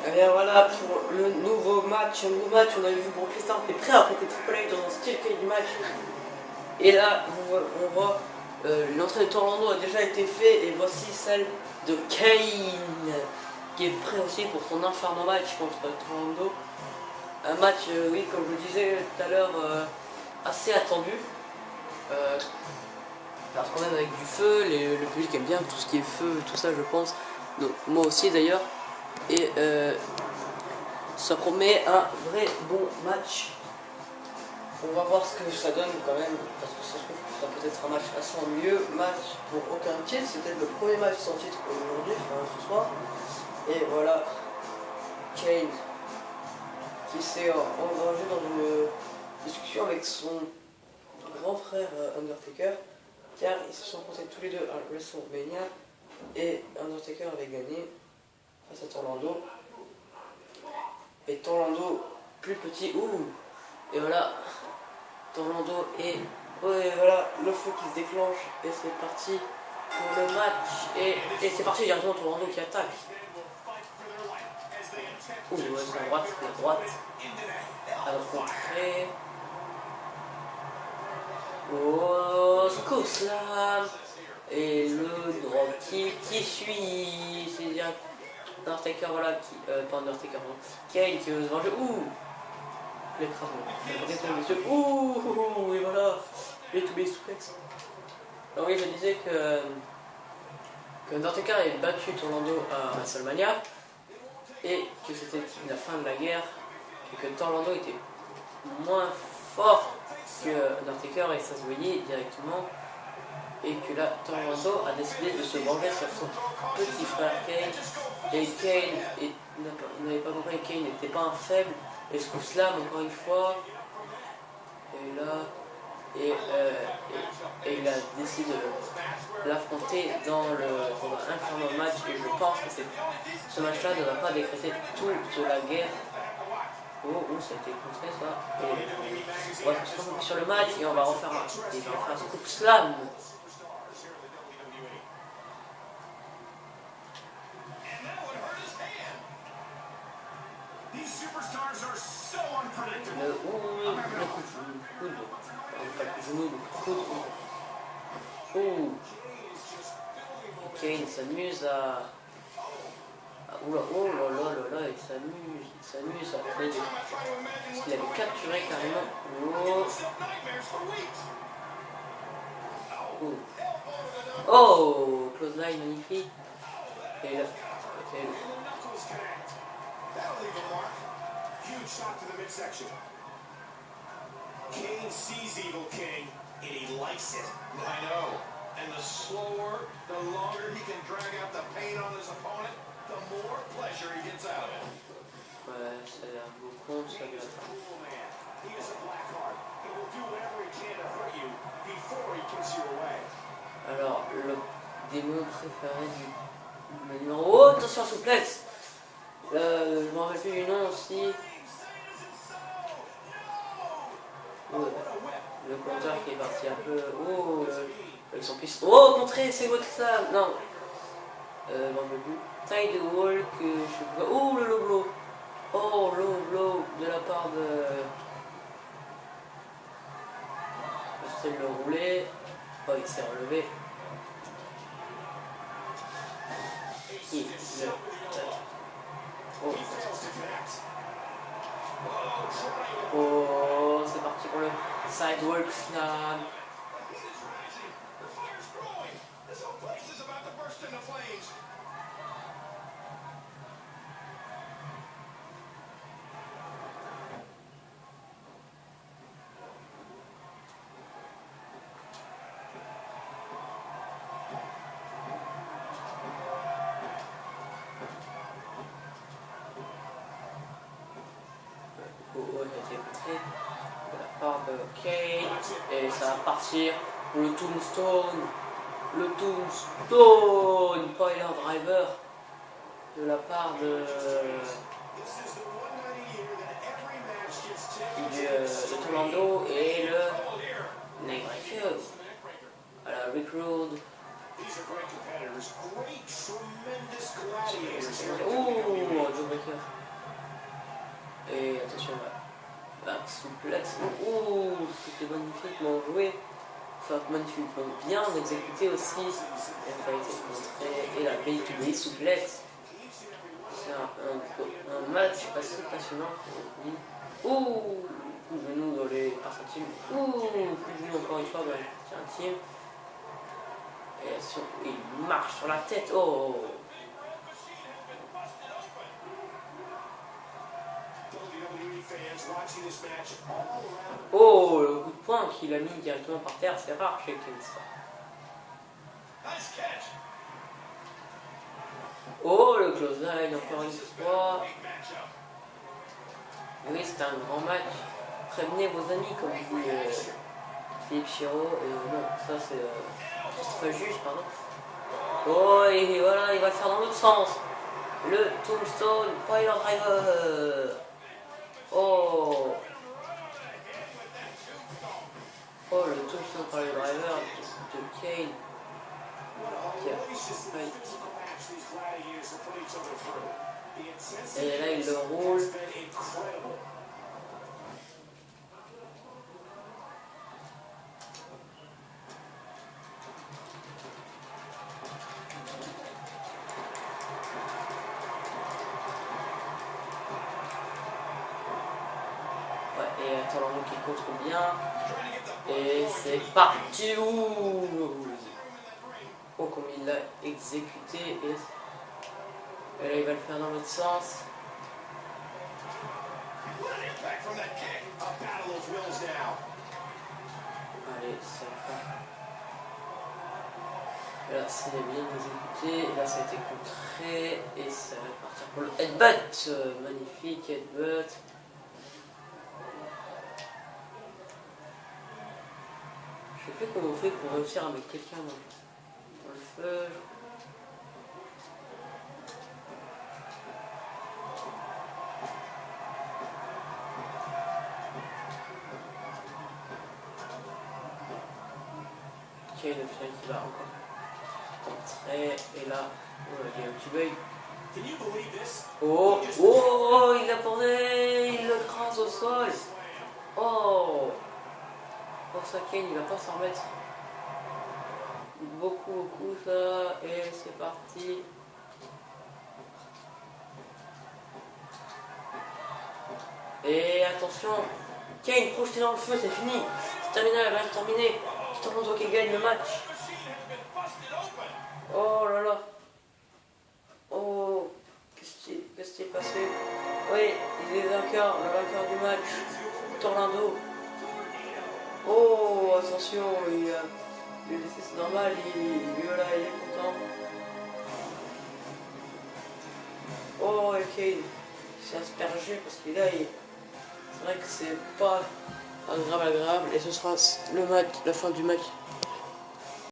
Et bien voilà pour le nouveau match. Un nouveau match, on a vu Brock Lesnar est prêt à affronter Triple H dans un style cage match. Et là, on voit l'entrée de Torlando a déjà été faite et voici celle de Kane qui est prêt aussi pour son Inferno match contre Torlando. Un match, oui, comme je le disais tout à l'heure, assez attendu. Parce qu'on même avec du feu, le public aime bien tout ce qui est feu, tout ça je pense. Donc, moi aussi d'ailleurs. Et ça promet un vrai bon match. On va voir ce que ça donne quand même, parce que ça se trouve que ça peut être un match assez ennuyeux. Match pour aucun titre, c'était le premier match sans titre aujourd'hui, enfin ce soir. Et voilà, Kane qui s'est engagé dans une discussion avec son grand frère Undertaker, car ils se sont rencontrés tous les deux à WrestleMania et Undertaker avait gagné face à Torlando. Et Torlando plus petit, et voilà, Torlando et voilà le feu qui se déclenche et c'est parti pour le match et c'est parti directement Torlando qui attaque. La droite à rencontrer. Scoop Slam et le drop kick qui suit. C'est direct Undertaker, voilà, pas Undertaker, non. Kane qui veut se venger. L'écrasement. Et voilà. Les to be suplex. Alors oui, je disais que Undertaker avait battu Torlando à WrestleMania et que c'était la fin de la guerre et que Torlando était moins fort que Undertaker et ça se voyait directement. Et que là, Torlando a décidé de se venger sur son petit frère Kane. Et Kane n'avait pas compris, Kane n'était pas un faible. Et Scoop Slam encore une fois. Et là, et il a décidé de l'affronter dans un Inferno match. Et je pense que ce match-là ne va pas décréter toute la guerre. Ça a été contré ça. Et on va se concentrer sur le match et on va refaire un Scoop Slam. Kane s'amuse à... il s'amuse à faire des... Parce qu'il avait capturé carrément... Close line magnifique. Et là... Kane sees Evil King, and he likes it. I know. And the slower, the longer he can drag out the pain on his opponent, the more pleasure he gets out of it. Ouais, ça a l'air beaucoup, ça lui attend. He is a black heart. He will do whatever he can to hurt you before he gives you away. Alors, le démon préféré du numéro... attention, souplesse. Je m'en rappelle plus du nom aussi. Le compteur qui est parti un peu. Avec son piste. Contré, c'est votre ça. Non. M'en rappelle plus. Tide Walk, je sais pas. Le low blow. Low blow de la part de. J'essaie de le rouler. Il s'est relevé. C'est parti pour le sidewalk slam. De la part de Kane et ça va partir pour le Tombstone. Pile Driver de la part de Torlando et le Neckbreaker à la Rick Road. Joe Breaker. frappe magnifique, bien exécutée aussi. Elle a été contrée et la bay-to-bay souplex. C'est un match assez passionnant. Ouh, coup de genou dans les centimes. Ouh, coup de genou encore une fois dans les centimes. Et il marche sur la tête. Oh. Oh, le coup de poing qu'il a mis directement par terre, c'est rare chez Kane. Oh, le close line encore une fois. Oui, c'est un grand match. Prévenez vos amis, comme dit Philippe Chiro. Non, ça c'est juste, pardon. Oh, et voilà, il va le faire dans l'autre sens. Le Tombstone Pile Driver. Oh. Oh, le Tombstone Pile Driver de Kane. Et là, il le roule. Ouais, et Talon qui contrôle bien. Et c'est parti. Oh, comme il l'a exécuté. Et là, il va le faire dans l'autre sens. Allez, ça va. Et là, c'est bien exécuté. Et là, ça a été contré. Et ça va partir pour le headbutt. Magnifique headbutt. Je sais plus comment on fait pour réussir à mettre quelqu'un dans le feu. Ok, le final qui va encore entrer. Et là, oh, il y a un petit bug. Oh, oh, il l'a porté, il le crase au sol. Oh. Pour ça, Kane, il va pas s'en remettre. Beaucoup, ça. Et c'est parti. Et attention, Kane projeté dans le feu, c'est fini. C'est terminé, la match terminée. Toronto qui gagne le match. Oh là là. Oh, qu'est-ce qui est passé? Oui, il est vainqueur, le vainqueur du match. Tornado. Oh, attention, c'est normal, il est là, il est content. Oh, et Kane, il s'est aspergé parce qu'il là, c'est vrai que c'est pas agréable, et ce sera le match, la fin du match